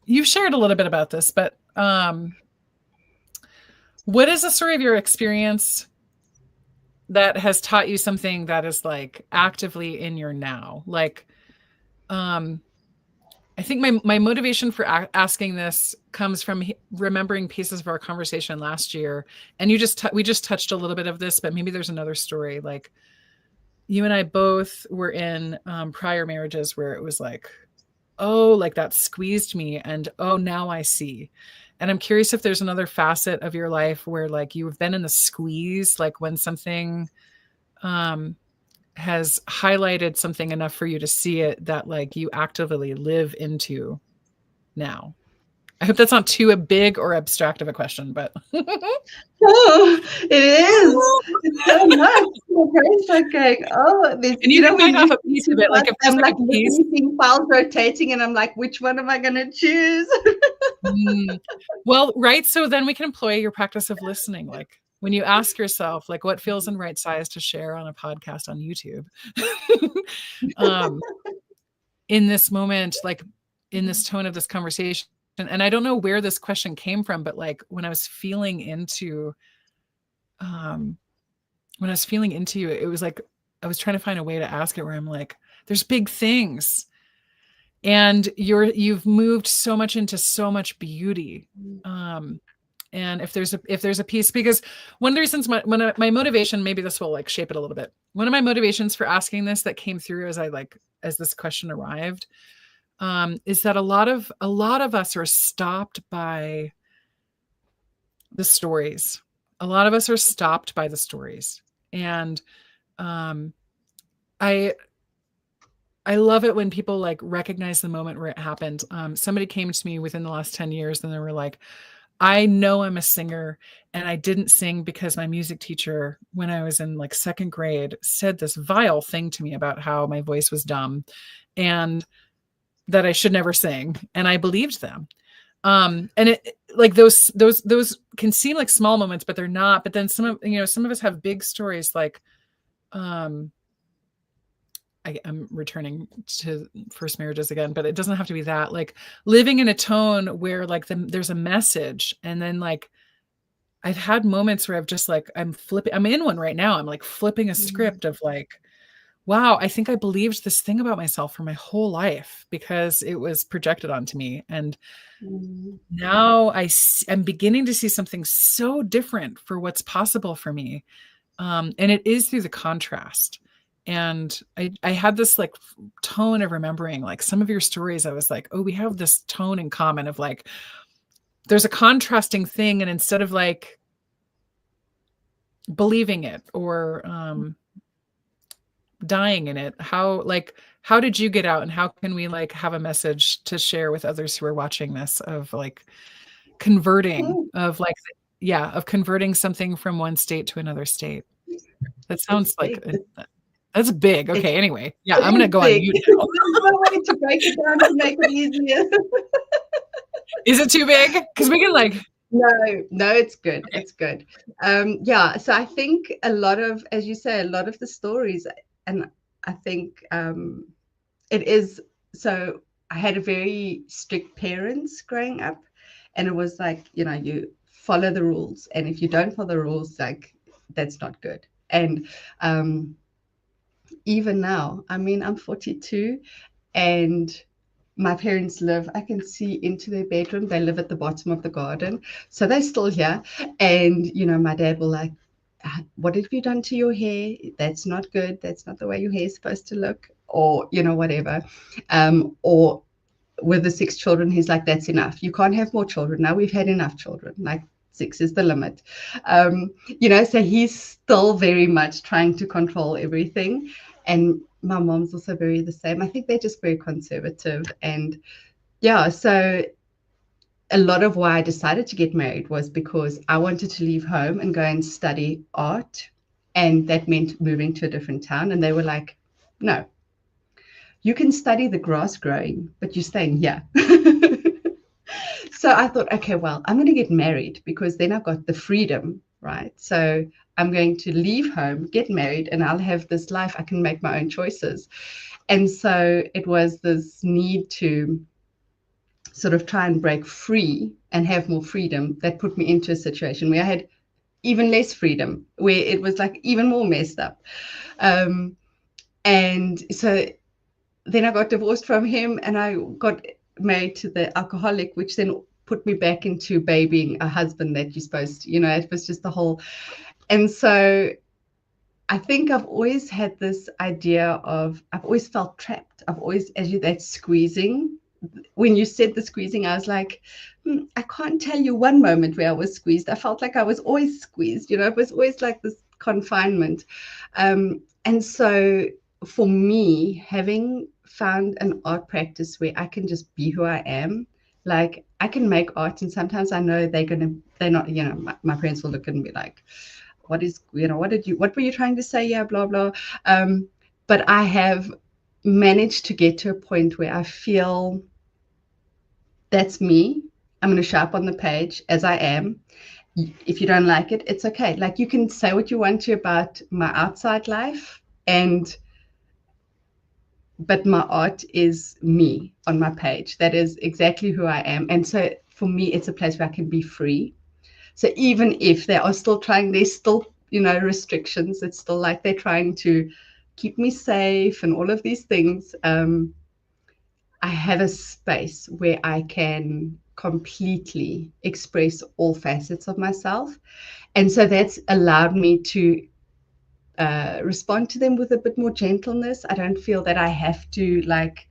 You've shared a little bit about this, but what is the story of your experience that has taught you something that is like actively in your now? Like, I think my motivation for asking this comes from remembering pieces of our conversation last year. And we just touched a little bit of this, but maybe there's another story. Like you and I both were in prior marriages where it was like, oh, like that squeezed me, and oh, now I see. And I'm curious if there's another facet of your life where like you've been in the squeeze, like when something has highlighted something enough for you to see it that like you actively live into now. I hope that's not too big or abstract of a question, but oh, it is. It's so much. It's like going, oh, and you can bite off a piece of it. Like if I'm like like looking files rotating, and I'm like, which one am I going to choose? Well, right. So then we can employ your practice of listening. Like when you ask yourself, like, what feels in right size to share on a podcast on YouTube? In this moment, like in this tone of this conversation. And I don't know where this question came from, but like when I was feeling into it was like I was trying to find a way to ask it where I'm like, there's big things. And you've moved so much into so much beauty. And if there's a piece, because one of the reasons my motivation, maybe this will like shape it a little bit. One of my motivations for asking this that came through as this question arrived, is that a lot of us are stopped by the stories. A lot of us are stopped by the stories. And I love it when people like recognize the moment where it happened. Somebody came to me within the last 10 years and they were like, I know I'm a singer, and I didn't sing because my music teacher, when I was in like second grade, said this vile thing to me about how my voice was dumb and that I should never sing. And I believed them. And it like those can seem like small moments, but they're not. But then some of us have big stories like, I'm returning to first marriages again, but it doesn't have to be that. Like living in a tone where like there's a message, and then like I've had moments where I've just like I'm in one right now. I'm like flipping a script of like, wow, I think I believed this thing about myself for my whole life because it was projected onto me, and now I'm beginning to see something so different for what's possible for me, and it is through the contrast. And I had this like tone of remembering like some of your stories. I was like, oh, we have this tone in common of like, there's a contrasting thing. And instead of like believing it or dying in it, how did you get out, and how can we like have a message to share with others who are watching this of like converting of converting something from one state to another state? That sounds like that's big. Okay. Anyway, yeah, I'm going to go on mute now. There's no way to break it down to make it easier. Is it too big? Because we can like. No, it's good. Okay. It's good. Yeah. So I think a lot of, as you say, a lot of the stories, and I think it is. So I had a very strict parents growing up, and it was like, you follow the rules, and if you don't follow the rules, like that's not good. And even now. I mean, I'm 42 and my parents live, I can see into their bedroom. They live at the bottom of the garden. So they're still here. And, my dad will like, what have you done to your hair? That's not good. That's not the way your hair is supposed to look. Or, whatever. Or with the 6 children, he's like, that's enough. You can't have more children. Now we've had enough children. Like 6 is the limit. So he's still very much trying to control everything. And my mom's also very the same. I think they're just very conservative. And yeah, so a lot of why I decided to get married was because I wanted to leave home and go and study art. And that meant moving to a different town. And they were like, no, you can study the grass growing, but you're staying here. So I thought, okay, well, I'm going to get married because then I've got the freedom, right? So I'm going to leave home, get married, and I'll have this life. I can make my own choices. And so it was this need to sort of try and break free and have more freedom that put me into a situation where I had even less freedom, where it was like even more messed up. And so then I got divorced from him and I got married to the alcoholic, which then put me back into babying a husband that you're supposed to, it was just the whole. And so I think I've always had this idea of, I've always felt trapped. I've always, that squeezing. When you said the squeezing, I was like, I can't tell you one moment where I was squeezed. I felt like I was always squeezed, it was always like this confinement. And so for me, having found an art practice where I can just be who I am, like I can make art and sometimes I know they're not, my parents will look and be like, what were you trying to say? Yeah, blah, blah. But I have managed to get to a point where I feel that's me. I'm going to show up on the page as I am. If you don't like it, it's okay. Like you can say what you want to about my outside life, but my art is me on my page. That is exactly who I am. And so for me, it's a place where I can be free. So even if they are still trying, there's still, restrictions. It's still like they're trying to keep me safe and all of these things. I have a space where I can completely express all facets of myself. And so that's allowed me to respond to them with a bit more gentleness. I don't feel that I have to like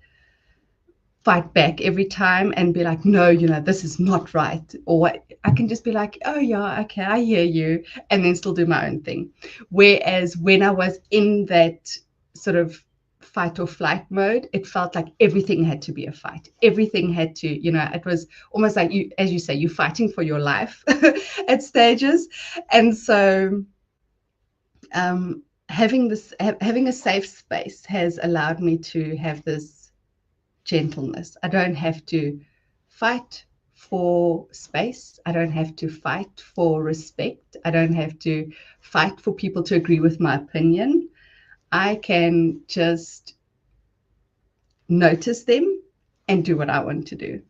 fight back every time and be like, no, this is not right. Or what, I can just be like, oh yeah, okay, I hear you, and then still do my own thing. Whereas when I was in that sort of fight or flight mode, it felt like everything had to be a fight. Everything had to, it was almost like you, as you say, you're fighting for your life at stages. And so having a safe space has allowed me to have this gentleness. I don't have to fight for space. I don't have to fight for respect. I don't have to fight for people to agree with my opinion. I can just notice them and do what I want to do.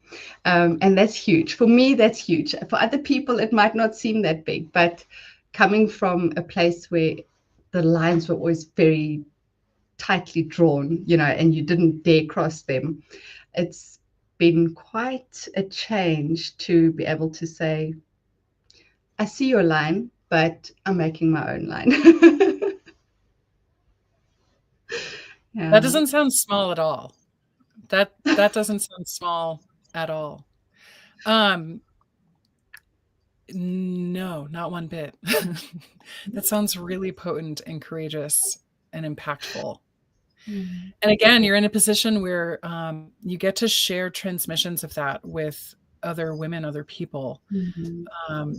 And that's huge. For me, that's huge. For other people, it might not seem that big, but coming from a place where the lines were always very tightly drawn, and you didn't dare cross them, it's been quite a change to be able to say, I see your line, but I'm making my own line. Yeah. That doesn't sound small at all. That doesn't sound small at all. No, not one bit. That sounds really potent and courageous and impactful. And again, you're in a position where you get to share transmissions of that with other women, other people. Who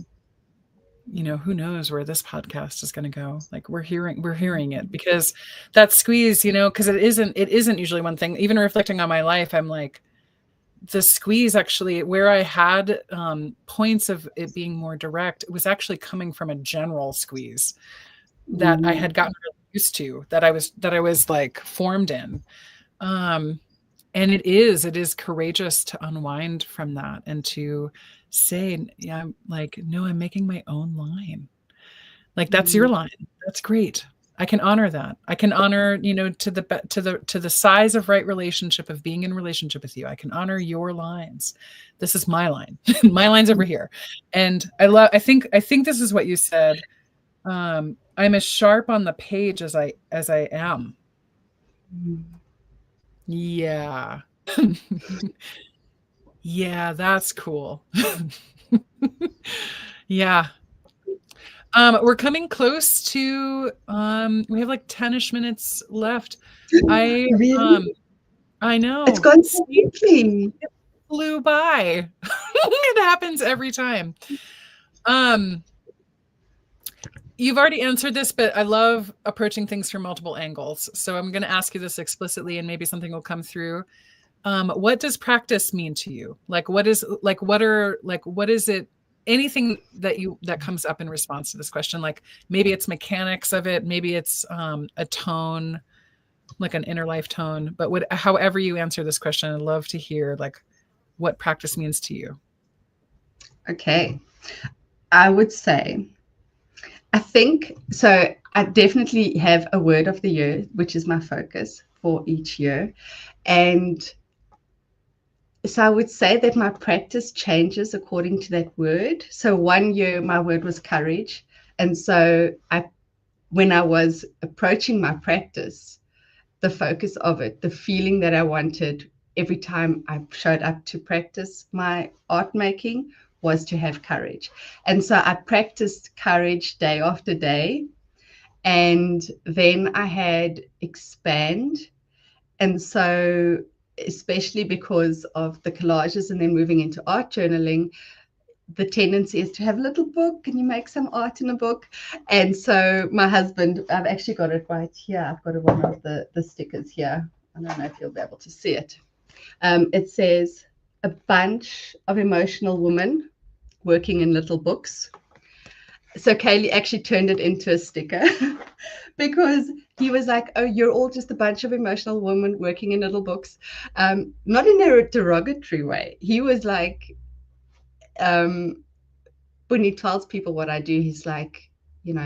knows where this podcast is going to go? Like we're hearing it, because that squeeze, because it isn't usually one thing. Even reflecting on my life, I'm like, the squeeze actually, where I had points of it being more direct, it was actually coming from a general squeeze that I had gotten really used to, that I was like formed in. And it is courageous to unwind from that and to say, yeah, I'm like, no, I'm making my own line. Like, that's your line. That's great. I can honor that. I can honor, to the size of right relationship, of being in relationship with you. I can honor your lines. This is my line. My line's over here. And I think this is what you said. I'm as sharp on the page as I am. Yeah. Yeah, that's cool. Yeah. We're coming close to we have like 10ish minutes left. Really? I know. It's gone so quickly. It flew by. It happens every time. You've already answered this, but I love approaching things from multiple angles. So I'm going to ask you this explicitly, and maybe something will come through. What does practice mean to you? What is it? Anything that comes up in response to this question? Like maybe it's mechanics of it, maybe it's a tone, like an inner life tone. But however you answer this question, I'd love to hear what practice means to you. Okay, I would say, I think so. I definitely have a word of the year, which is my focus for each year, and so I would say that my practice changes according to that word. So one year my word was courage. And so when I was approaching my practice, the focus of it, the feeling that I wanted every time I showed up to practice my art making was to have courage. And so I practiced courage day after day. And then I had expand. And so especially because of the collages and then moving into art journaling, the tendency is to have a little book. Can you make some art in a book? And so my husband, I've actually got it right here. I've got one of the stickers here. I don't know if you'll be able to see it. It says, a bunch of emotional women working in little books. So Kaylee actually turned it into a sticker because he was like, oh, you're all just a bunch of emotional women working in little books. Not in a derogatory way. He was like, when he tells people what I do, he's like,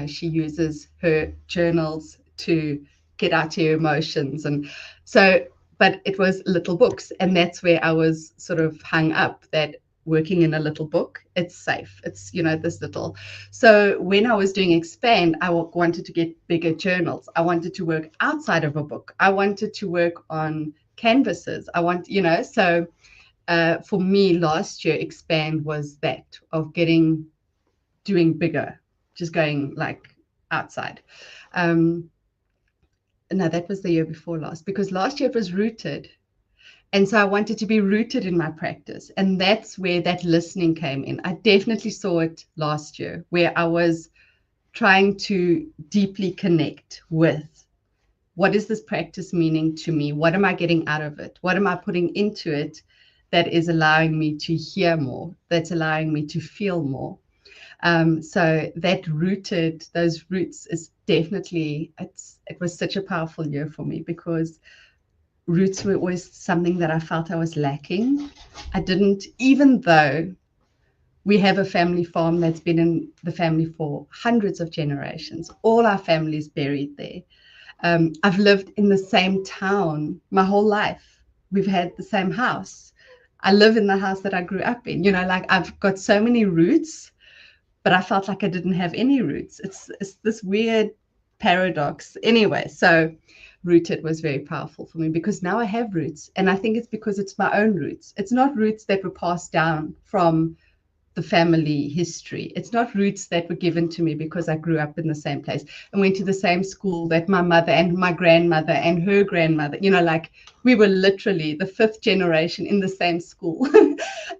she uses her journals to get out her emotions. And so, but it was little books. And that's where I was sort of hung up, that working in a little book, it's safe. It's, this little. So when I was doing expand, I wanted to get bigger journals. I wanted to work outside of a book. I wanted to work on canvases. So for me last year, expand was that of doing bigger, just going like outside. No, that was the year before last, because last year it was rooted. And so I wanted to be rooted in my practice. And that's where that listening came in. I definitely saw it last year, where I was trying to deeply connect with, what is this practice meaning to me? What am I getting out of it? What am I putting into it that is allowing me to hear more, that's allowing me to feel more? So those roots is definitely, it was such a powerful year for me, because roots were always something that I felt I was lacking. Even though we have a family farm that's been in the family for hundreds of generations, all our family's buried there. I've lived in the same town my whole life. We've had the same house. I live in the house that I grew up in. I've got so many roots, but I felt like I didn't have any roots. It's this weird paradox. Anyway, so rooted was very powerful for me, because now I have roots. And I think it's because it's my own roots. It's not roots that were passed down from the family history. It's not roots that were given to me because I grew up in the same place and went to the same school that my mother and my grandmother and her grandmother, we were literally the fifth generation in the same school.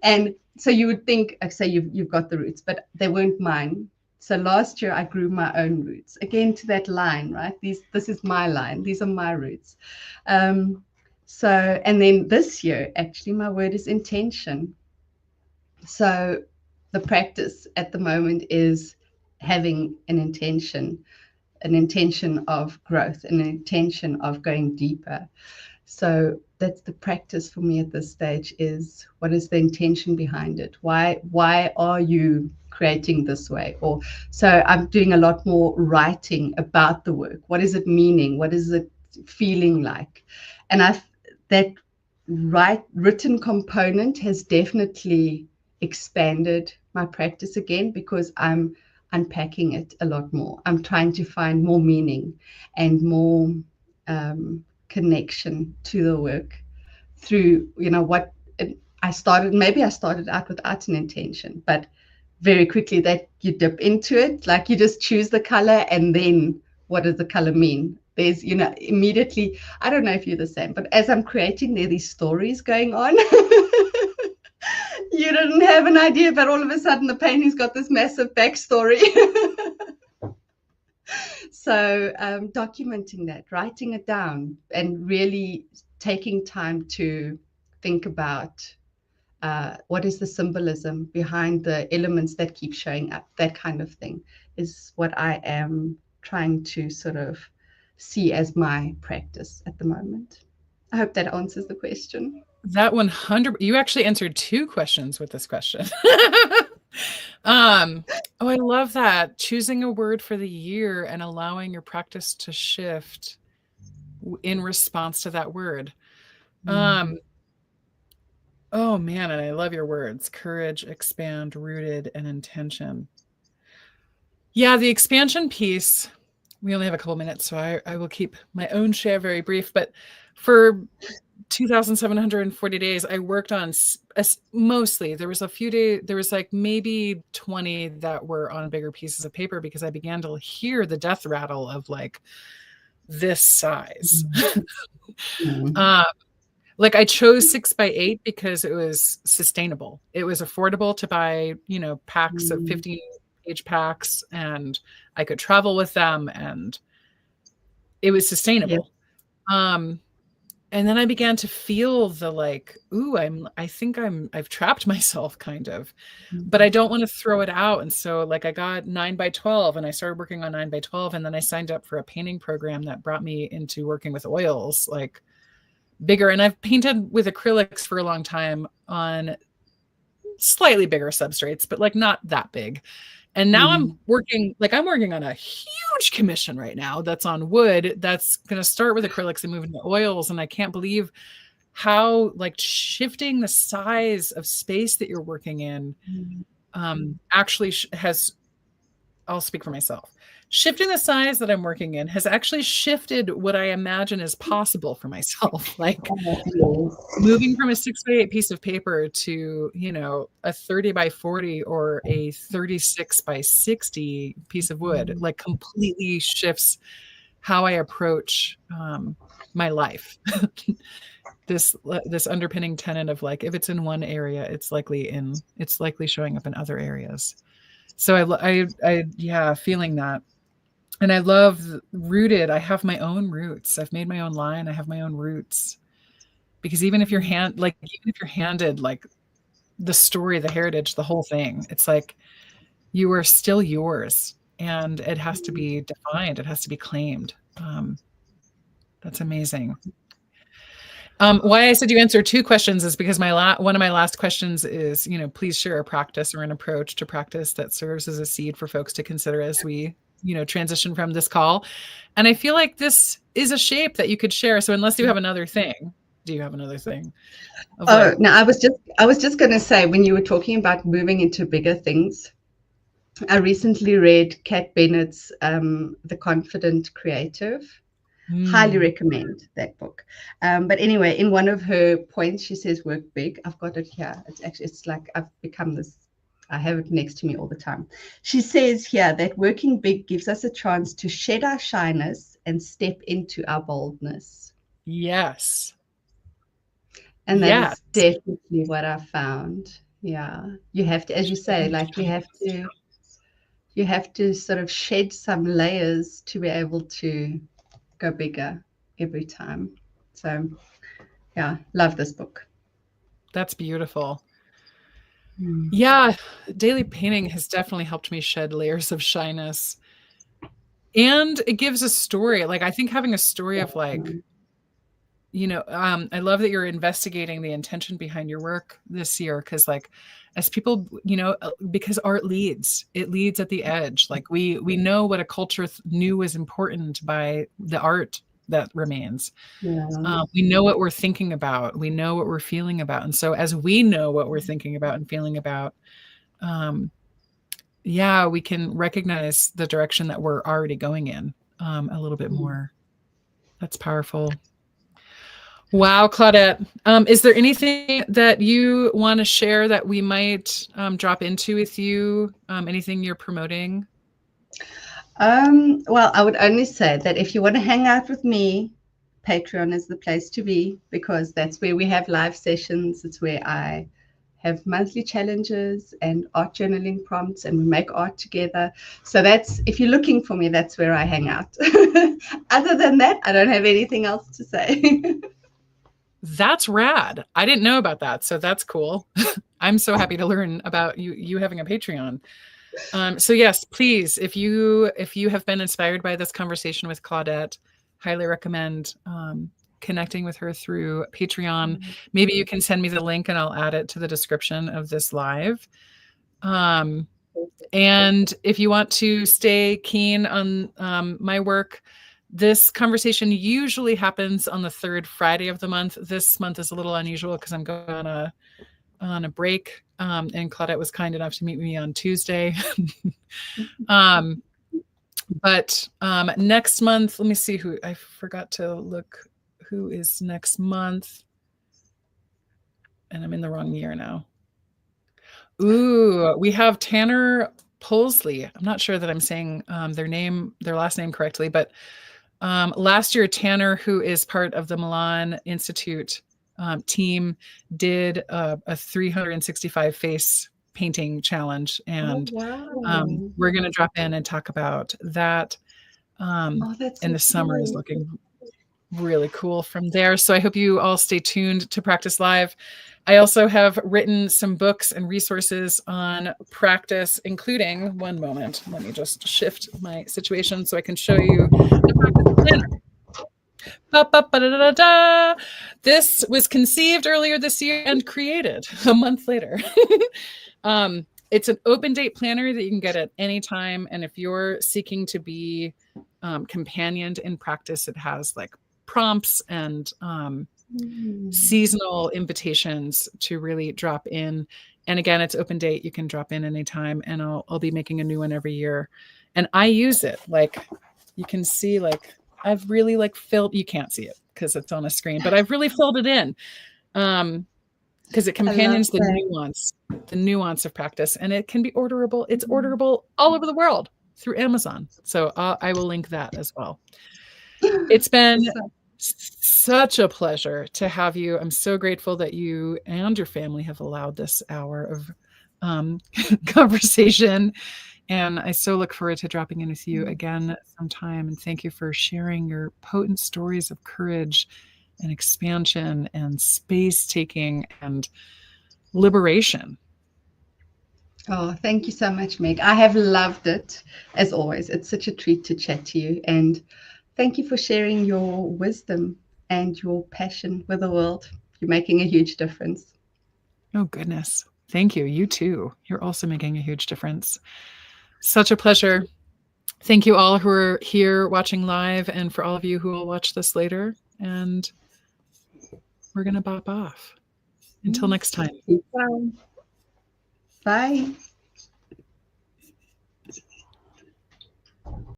And so you would think, say you've got the roots, but they weren't mine. So last year I grew my own roots, again, to that line, right? This is my line. These are my roots. And then this year, actually, my word is intention. So the practice at the moment is having an intention of growth, an intention of going deeper. So that's the practice for me at this stage, is what is the intention behind it? Why are you creating this way. Or so I'm doing a lot more writing about the work. What is it meaning? What is it feeling like? And that written component has definitely expanded my practice again, because I'm unpacking it a lot more. I'm trying to find more meaning and more connection to the work through, what I started out without an intention, but very quickly that you dip into it, like you just choose the color, and then what does the color mean? There's, immediately, I don't know if you're the same, but as I'm creating, there are these stories going on. You didn't have an idea, but all of a sudden the painting's got this massive backstory. So documenting that, writing it down, and really taking time to think about what is the symbolism behind the elements that keep showing up, that kind of thing is what I am trying to sort of see as my practice at the moment. I hope that answers the question. That 100, you actually answered 2 questions with this question. Oh, I love that. Choosing a word for the year and allowing your practice to shift in response to that word. Oh man, and I love your words: courage, expand, rooted, and intention. Yeah, the expansion piece, we only have a couple minutes, so I will keep my own share very brief, but for 2,740 days, I worked on mostly, there was a few days, there was like maybe 20 that were on bigger pieces of paper, because I began to hear the death rattle of like this size. Like I chose 6x8 because it was sustainable. It was affordable to buy, packs of 15-page packs, and I could travel with them, and it was sustainable. Yep. And then I began to feel the like, ooh, I've trapped myself kind of, but I don't want to throw it out. And so like I got 9x12 and I started working on 9x12. And then I signed up for a painting program that brought me into working with oils, like bigger. And I've painted with acrylics for a long time on slightly bigger substrates, but like not that big. And now I'm working on a huge commission right now that's on wood, that's going to start with acrylics and move into oils. And I can't believe how like shifting the size of space that you're working in actually I'll speak for myself. Shifting the size that I'm working in has actually shifted what I imagine is possible for myself. Like moving from a 6x8 piece of paper to, a 30x40 or a 36x60 piece of wood, like completely shifts how I approach my life. This underpinning tenet of like, if it's in one area, it's likely showing up in other areas. So I feeling that. And I love rooted. I have my own roots. I've made my own line. I have my own roots. Because even if you're handed like the story, the heritage, the whole thing, it's like you are still yours, and it has to be defined. It has to be claimed. That's amazing. Why I said you answer 2 questions is because one of my last questions is, please share a practice or an approach to practice that serves as a seed for folks to consider as we, transition from this call. And I feel like this is a shape that you could share. So unless you have another thing, do you have another thing? No, I was just going to say, when you were talking about moving into bigger things, I recently read Kat Bennett's The Confident Creative. Highly recommend that book. But anyway, in one of her points, she says, work big. I've got it here. It's like I've become this. I have it next to me all the time. She says here that working big gives us a chance to shed our shyness and step into our boldness. Yes. And that is definitely what I found. Yeah. You have to, as you say, like you have to sort of shed some layers to be able to go bigger every time. So yeah, love this book. That's beautiful. Yeah, daily painting has definitely helped me shed layers of shyness. And it gives a story. Like I think having a story of like, I love that you're investigating the intention behind your work this year. Cause like, as people, because art leads, it leads at the edge. Like we know what a culture knew was important by the art that remains. Yeah. We know what we're thinking about. We know what we're feeling about. And so as we know what we're thinking about and feeling about, we can recognize the direction that we're already going in a little bit more. That's powerful. Wow, Claudette. Is there anything that you want to share that we might drop into with you? Anything you're promoting? Well, I would only say that if you want to hang out with me, Patreon is the place to be, because that's where we have live sessions. It's where I have monthly challenges and art journaling prompts, and we make art together. So that's, if you're looking for me, that's where I hang out. Other than that, I don't have anything else to say. That's rad. I didn't know about that. So that's cool. I'm so happy to learn about you having a Patreon. So yes, please, if you have been inspired by this conversation with Claudette, highly recommend connecting with her through Patreon. Maybe you can send me the link and I'll add it to the description of this live. And if you want to stay keen on my work, this conversation usually happens on the third Friday of the month. This month is a little unusual because I'm going on a break. And Claudette was kind enough to meet me on Tuesday. But next month, let me see who, I forgot to look who is next month. And I'm in the wrong year now. Ooh, we have Tanner Polsley. I'm not sure that I'm saying their last name correctly, but last year, Tanner, who is part of the Milan Institute team, did a 365 face painting challenge, and we're going to drop in and talk about that. And the summer is looking really cool from there. So I hope you all stay tuned to Practice Live. I also have written some books and resources on practice, including, one moment, let me just shift my situation so I can show you the practice planner. This was conceived earlier this year and created a month later. It's an open date planner that you can get at any time. And if you're seeking to be companioned in practice, it has like prompts and seasonal invitations to really drop in. And again, it's open date. You can drop in anytime, and I'll be making a new one every year. And I use it, like you can see, like I've really like filled, you can't see it because it's on a screen, but I've really filled it in. Because it companions the nuance of practice, and it can be orderable. It's orderable all over the world through Amazon. So I will link that as well. It's been such a pleasure to have you. I'm so grateful that you and your family have allowed this hour of conversation. And I so look forward to dropping in with you again sometime. And thank you for sharing your potent stories of courage and expansion and space taking and liberation. Oh, thank you so much, Meg. I have loved it, as always. It's such a treat to chat to you. And thank you for sharing your wisdom and your passion with the world. You're making a huge difference. Oh, goodness. Thank you. You too. You're also making a huge difference. Such a pleasure. Thank you all who are here watching live, and for all of you who will watch this later. And we're going to bop off. Until next time. Bye.